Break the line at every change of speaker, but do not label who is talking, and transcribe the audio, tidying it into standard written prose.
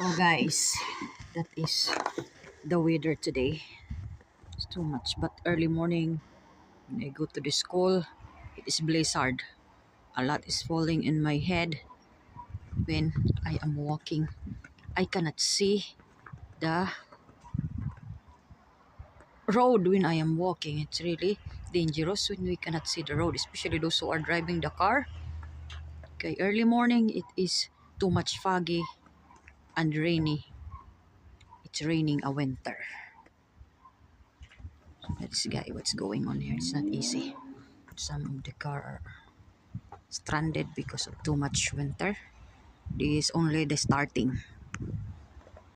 Oh guys, that is the weather today. It's too much. But early morning when I go to the school, it is blizzard. A lot is falling in my head when I am walking. I cannot see the road when I am walking. It's really dangerous when we cannot see the road, especially those who are driving the car. Okay, early morning it is too much foggy and rainy. It's raining a winter. Let's see what's going on here. It's not easy. Some of the car are stranded because of too much winter. This is only the starting.